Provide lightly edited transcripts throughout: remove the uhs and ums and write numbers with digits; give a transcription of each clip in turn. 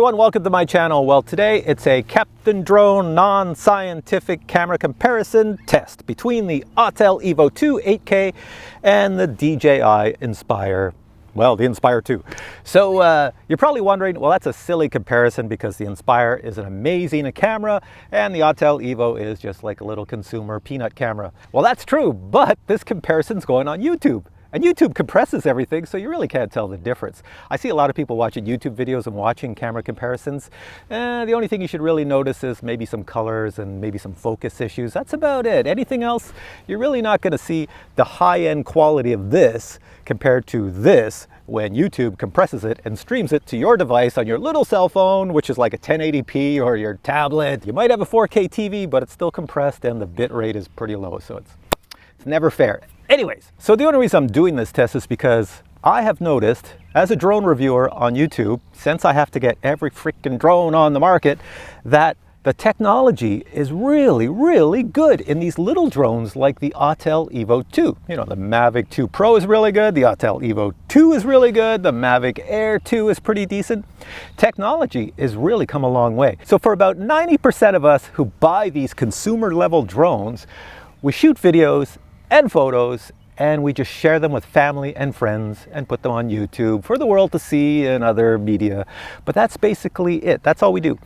everyone, welcome to my channel. Well, today it's a Captain Drone non-scientific camera comparison test between the Autel EVO II 8K and the DJI Inspire, well, the Inspire 2. So you're probably wondering, well, that's a silly comparison because the Inspire is an amazing camera and the Autel EVO is just like a little consumer peanut camera. Well, that's true, but this comparison's going on YouTube. And YouTube compresses everything, so you really can't tell the difference. I see a lot of people watching YouTube videos and watching camera comparisons. The only thing you should really notice is maybe some colors and maybe some focus issues. That's about it. Anything else, you're really not going to see the high-end quality of this compared to this when YouTube compresses it and streams it to your device on your little cell phone, which is like a 1080p, or your tablet. You might have a 4K TV, but it's still compressed and the bit rate is pretty low, so it's never fair. Anyways, so the only reason I'm doing this test is because I have noticed, as a drone reviewer on YouTube, since I have to get every freaking drone on the market, that the technology is really, really good in these little drones like the Autel EVO II. You know, the Mavic 2 Pro is really good, the Autel EVO II is really good, the Mavic Air 2 is pretty decent. Technology has really come a long way. So for about 90% of us who buy these consumer level drones, we shoot videos and photos, and we just share them with family and friends and put them on YouTube for the world to see and other media. But that's basically it. That's all we do.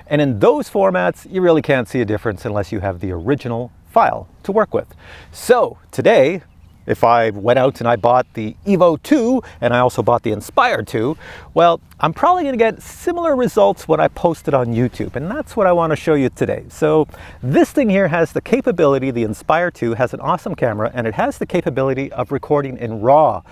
And in those formats, you really can't see a difference unless you have the original file to work with. So today, if I went out and I bought the EVO II and I also bought the Inspire 2, well, I'm probably going to get similar results when I post it on YouTube, and that's what I want to show you today. So this thing here has the capability, the Inspire 2 has an awesome camera, and it has the capability of recording in RAW.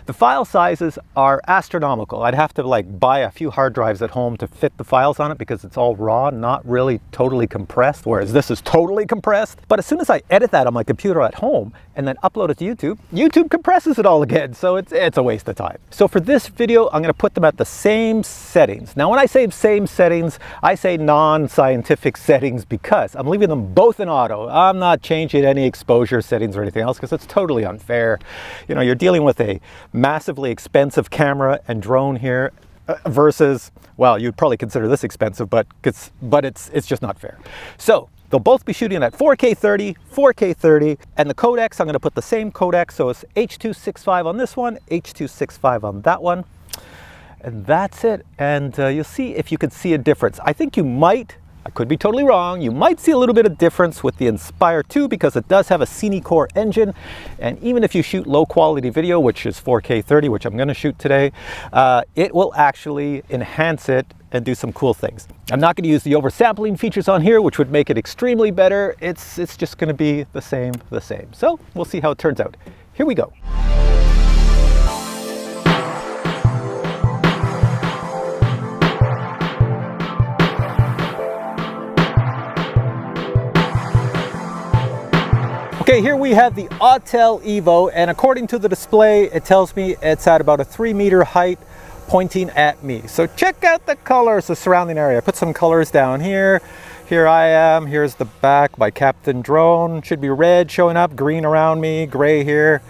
The file sizes are astronomical. I'd have to like buy a few hard drives at home to fit the files on it because it's all RAW, not really totally compressed, whereas this is totally compressed. But as soon as I edit that on my computer at home and then upload it to YouTube, YouTube compresses it all again, so it's a waste of time. So for this video, I'm going to put them at the same settings. Now when I say same settings, I say non-scientific settings because I'm leaving them both in auto. I'm not changing any exposure settings or anything else because it's totally unfair. You know, you're dealing with a massively expensive camera and drone here versus, well, you'd probably consider this expensive, but it's just not fair. So they'll both be shooting at 4K 30, 4K 30, and the codecs, I'm going to put the same codec, so it's H265 on this one, H265 on that one, and that's it. And you'll see if you can see a difference. I think you might, I could be totally wrong, you might see a little bit of difference with the Inspire 2 because it does have a Cinecore engine, and even if you shoot low quality video, which is 4K 30, which I'm going to shoot today, it will actually enhance it and do some cool things. I'm not going to use the oversampling features on here, which would make it extremely better. It's just going to be the same. So we'll see how it turns out. Here we go. Okay, here we have the Autel EVO, and according to the display, it tells me it's at about a 3-meter height pointing at me. So check out the colors, the surrounding area. I put some colors down here. Here I am, here's the back, my Captain Drone. Should be red showing up, green around me, gray here.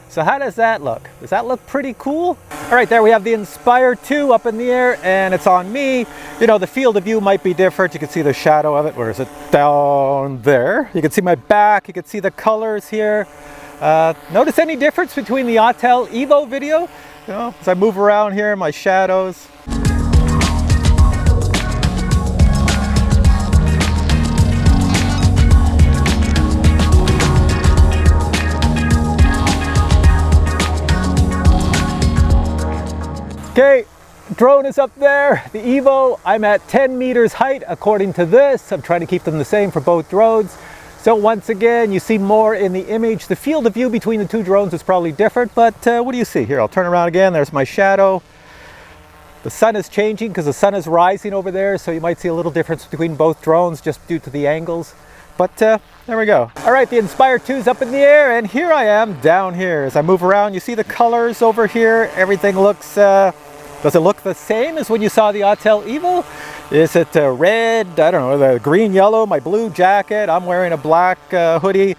So how does that look? Does that look pretty cool? All right, there we have the Inspire 2 up in the air, and it's on me. You know, the field of view might be different. You can see the shadow of it. Where is it? Down there. You can see my back. You can see the colors here. Notice any difference between the Autel EVO video? You know, as I move around here, my shadows. Okay, drone is up there. The EVO, I'm at 10 meters height according to this. I'm trying to keep them the same for both drones. So once again, you see more in the image. The field of view between the two drones is probably different, but what do you see? Here, I'll turn around again. There's my shadow. The sun is changing because the sun is rising over there, so you might see a little difference between both drones just due to the angles. But there we go. All right, the Inspire 2 is up in the air, and here I am down here. As I move around, you see the colors over here. Everything looks, does it look the same as when you saw the Autel EVO? Is it red, I don't know, the green, yellow, my blue jacket? I'm wearing a black hoodie.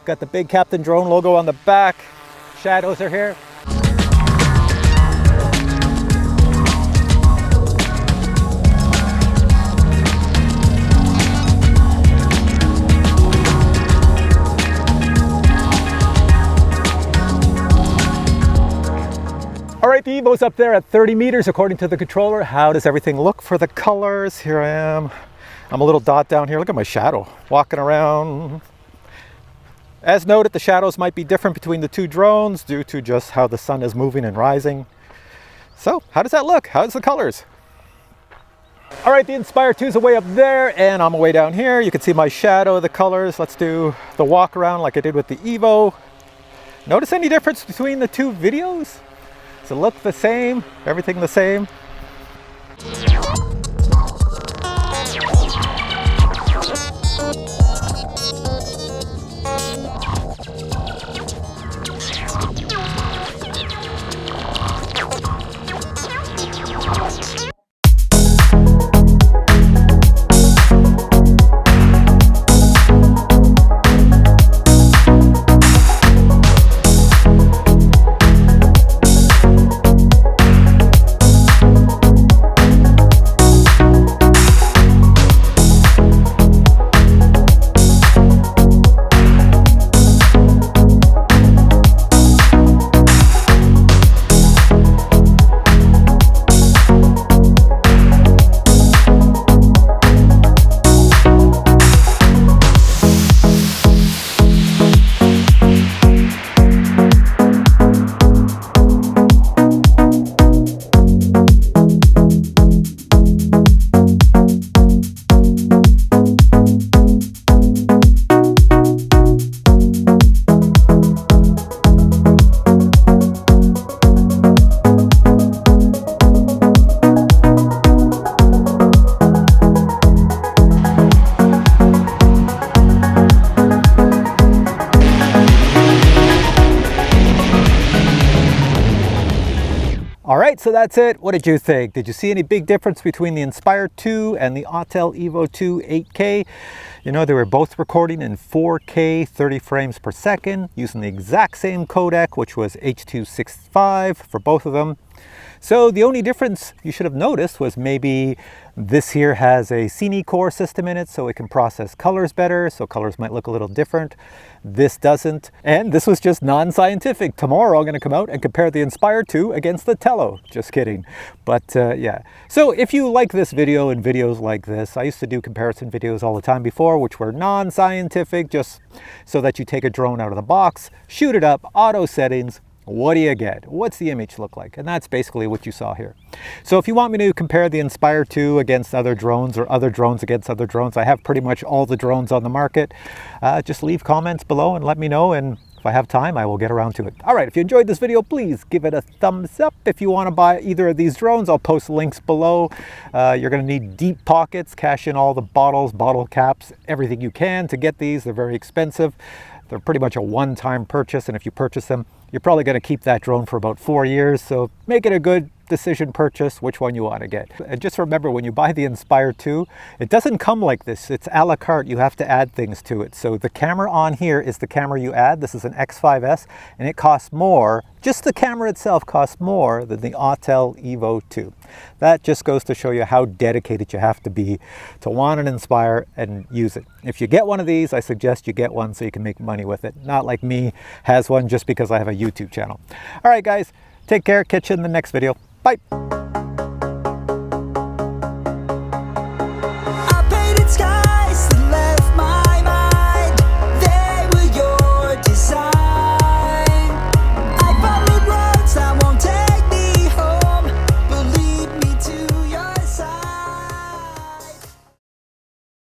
Got the big Captain Drone logo on the back. Shadows are here. right, the EVO's up there at 30 meters according to the controller. How does everything look for the colors? Here I am. I'm a little dot down here. Look at my shadow walking around. As noted, the shadows might be different between the two drones due to just how the sun is moving and rising. So how does that look? How's the colors? All right, the Inspire 2 is way up there and I'm way down here. You can see my shadow, the colors. Let's do the walk around like I did with the EVO. Notice any difference between the two videos? Does it look the same? Everything the same? All right, so that's it. What did you think? Did you see any big difference between the Inspire 2 and the Autel EVO II 8K? You know, they were both recording in 4K, 30 frames per second, using the exact same codec, which was H265 for both of them. So the only difference you should have noticed was maybe this here has a Cine core system in it, so it can process colors better, so colors might look a little different. This doesn't, and this was just non-scientific. Tomorrow I'm going to come out and compare the Inspire 2 against the Tello. Just kidding. But yeah. So if you like this video and videos like this, I used to do comparison videos all the time before, which were non-scientific, just so that you take a drone out of the box, shoot it up, auto settings. What do you get? What's the image look like? And that's basically what you saw here. So if you want me to compare the Inspire 2 against other drones or other drones against other drones, I have pretty much all the drones on the market. Just leave comments below and let me know, and if I have time, I will get around to it. All right, if you enjoyed this video, please give it a thumbs up. If you want to buy either of these drones, I'll post links below. You're going to need deep pockets, cash in all the bottles, bottle caps, everything you can to get these. They're very expensive. They're pretty much a one-time purchase, and if you purchase them, you're probably going to keep that drone for about 4 years, so make it a good decision purchase which one you want to get. And just remember, when you buy the Inspire 2, it doesn't come like this. It's a la carte. You have to add things to it. So the camera on here is the camera you add. This is an X5S, and it costs more. Just the camera itself costs more than the Autel EVO II. That just goes to show you how dedicated you have to be to want an Inspire and use it. If you get one of these, I suggest you get one so you can make money with it. Not like me has one just because I have a YouTube channel. All right, guys, take care. Catch you in the next video. Bye.